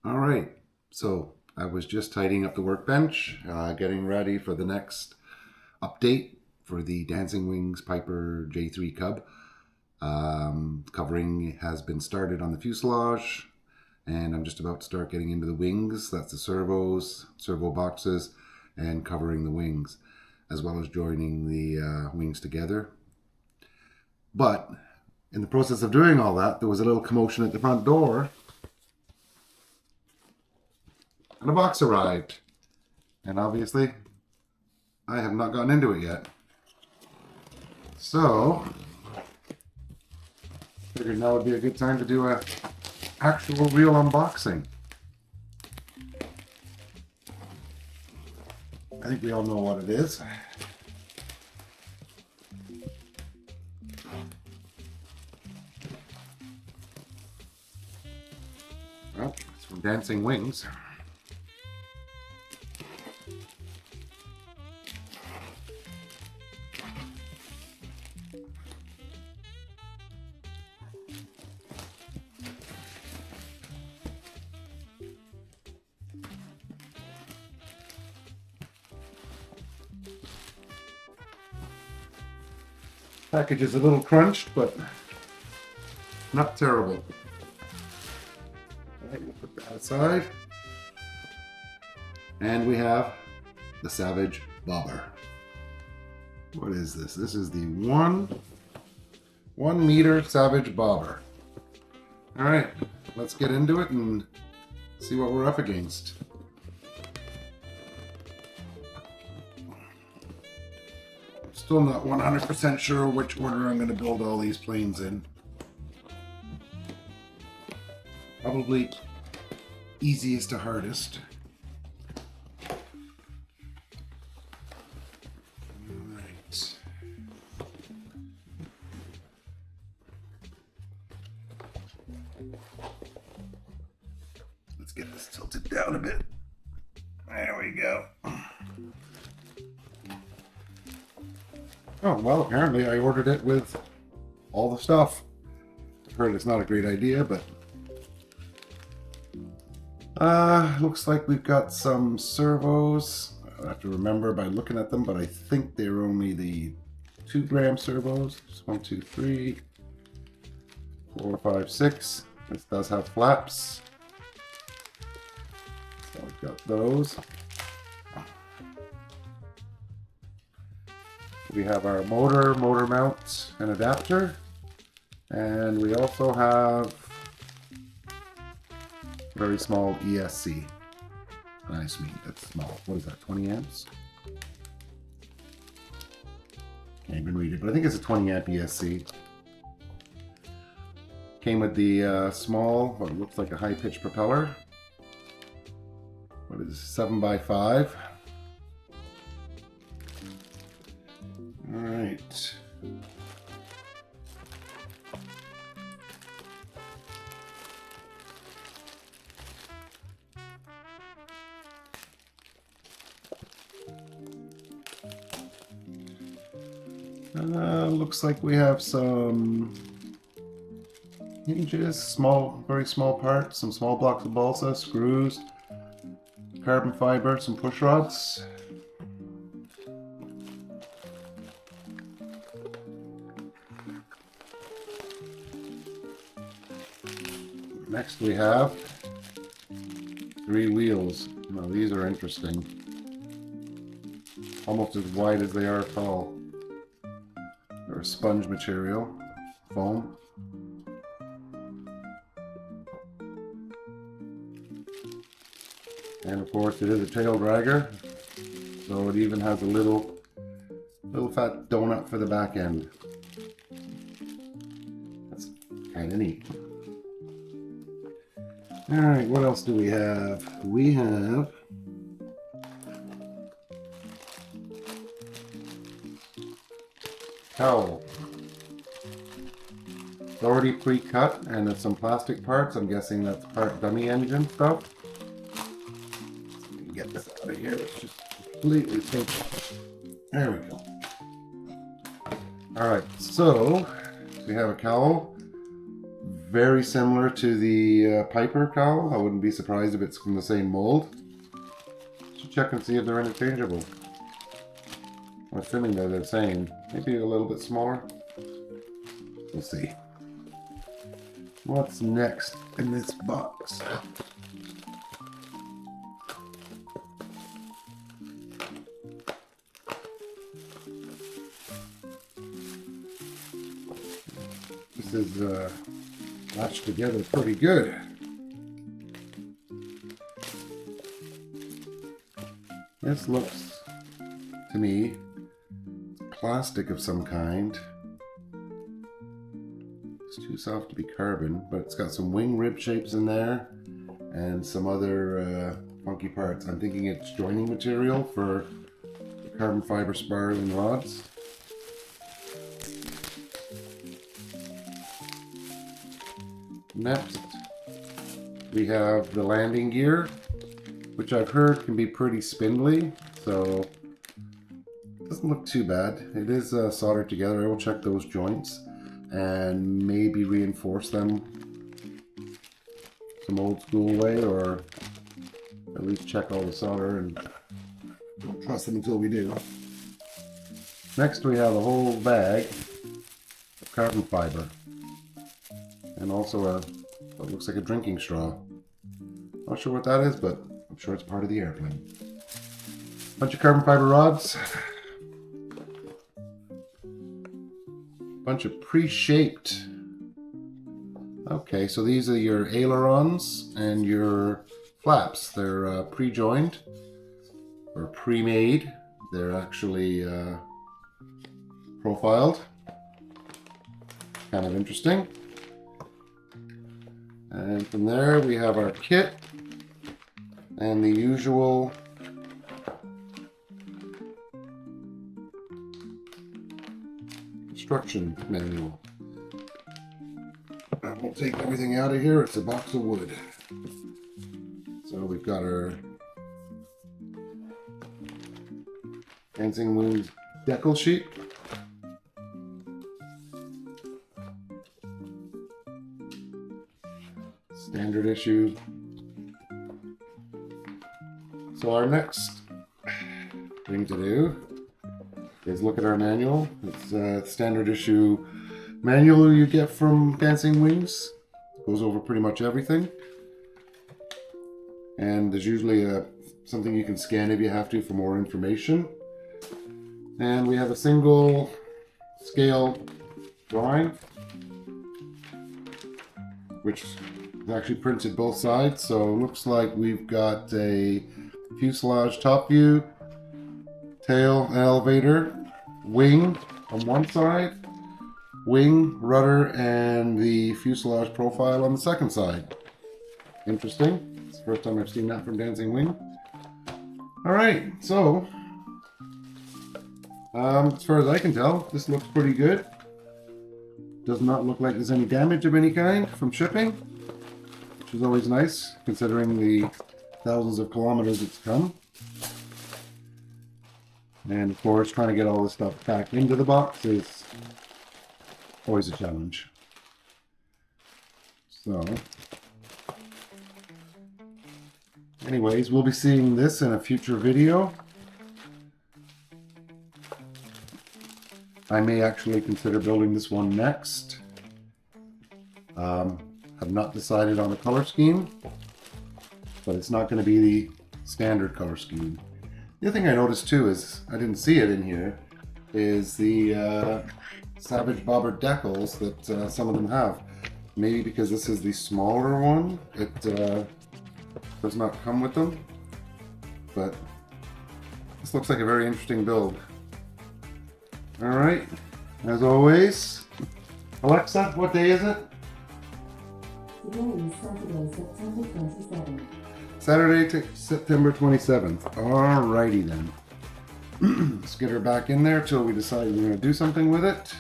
All right, so I was just tidying up the workbench, getting ready for the next update for the Dancing Wings Piper J3 Cub. Covering has been started on the fuselage, and I'm just about to start getting into the wings. That's the servos, servo boxes, and covering the wings, as well as joining the wings together. But in the process of doing all that, there was a little commotion at the front door, and a box arrived. And obviously, I have not gotten into it yet. So, figured now would be a good time to do a actual real unboxing. I think we all know what it is. Well, it's from Dancing Wings. Package is a little crunched, but not terrible. All right, we'll put that aside. And we have the Savage Bobber. What is this? This is the 1 meter Savage Bobber. All right, let's get into it and see what we're up against. Still not 100% sure which order I'm going to build all these planes in. Probably easiest to hardest. Alright. Let's get this tilted down a bit. There we go. Oh, well, apparently I ordered it with all the stuff. I've heard it's not a great idea, but looks like we've got some servos. I have to remember by looking at them, but I think they're only the 2-gram servos. Just 1, 2, 3, 4, 5, 6. This does have flaps. So we've got those. We have our motor mount and adapter, and we also have very small ESC. Nice, that's small. What is that, 20 amps? Can't even read it, but I think it's a 20 amp ESC. Came with the small, what looks like a high-pitched propeller. What is this, 7x5? All right. Looks like we have some hinges, very small parts, some small blocks of balsa, screws, carbon fiber, some push rods. Next we have 3 wheels. Now these are interesting. Almost as wide as they are tall. They're a sponge material, foam. And of course it is a tail dragger, so it even has a little fat donut for the back end. That's kind of neat. Alright, what else do we have? We have cowl. It's already pre-cut and it's some plastic parts. I'm guessing that's part dummy engine stuff. Let me get this out of here. It's just completely pink. There we go. Alright, so we have a cowl. very similar to the Piper cowl. I wouldn't be surprised if it's from the same mold. Should check and see if they're interchangeable. I'm assuming they're the same. Maybe a little bit smaller. We'll see. What's next in this box? This is latched together pretty good. This looks, to me, plastic of some kind. It's too soft to be carbon, but it's got some wing rib shapes in there and some other funky parts. I'm thinking it's joining material for the carbon fiber spars and rods. Next, we have the landing gear, which I've heard can be pretty spindly, so it doesn't look too bad. It is soldered together. I will check those joints and maybe reinforce them some old school way, or at least check all the solder and don't trust them until we do. Next, we have a whole bag of carbon fiber. And also what looks like a drinking straw. Not sure what that is, but I'm sure it's part of the airplane. Bunch of carbon fiber rods. Bunch of pre-shaped. Okay, so these are your ailerons and your flaps. They're pre-joined or pre-made. They're actually profiled. Kind of interesting. And from there we have our kit and the usual instruction manual. I won't take everything out of here, it's a box of wood. So we've got our Dancing Wings decal sheet. Standard issue. So our next thing to do is look at our manual. It's a standard issue manual you get from Dancing Wings. It goes over pretty much everything. And there's usually something you can scan if you have to for more information. And we have a single scale drawing, which actually printed both sides, so it looks like we've got a fuselage top view, tail and elevator, wing on one side, wing, rudder, and the fuselage profile on the second side. Interesting. It's the first time I've seen that from Dancing Wing. Alright, so as far as I can tell, this looks pretty good. Does not look like there's any damage of any kind from shipping, which is always nice considering the thousands of kilometers it's come. And of course, trying to get all this stuff back into the box is always a challenge. So, anyways, we'll be seeing this in a future video. I may actually consider building this one next. I've not decided on a color scheme, but it's not going to be the standard color scheme. The other thing I noticed too is, I didn't see it in here, is the Savage Bobber decals that some of them have. Maybe because this is the smaller one, it does not come with them. But this looks like a very interesting build. Alright, as always, Alexa, what day is it? Today is Saturday, September 27th. Saturday, September 27th. Alrighty then. Let's get her back in there till we decide we're going to do something with it.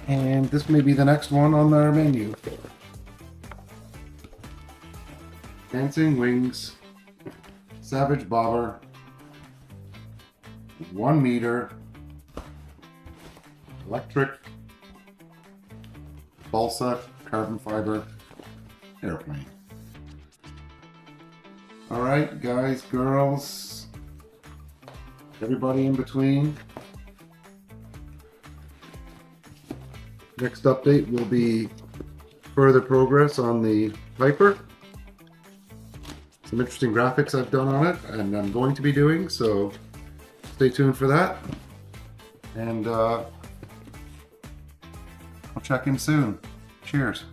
And this may be the next one on our menu. Dancing Wings, Savage Bobber, 1 meter, electric balsa carbon fiber airplane. All right, guys, girls, everybody in between. Next update will be further progress on the Piper. Some interesting graphics I've done on it, and I'm going to be doing, so stay tuned for that. And I'll check in soon. Cheers.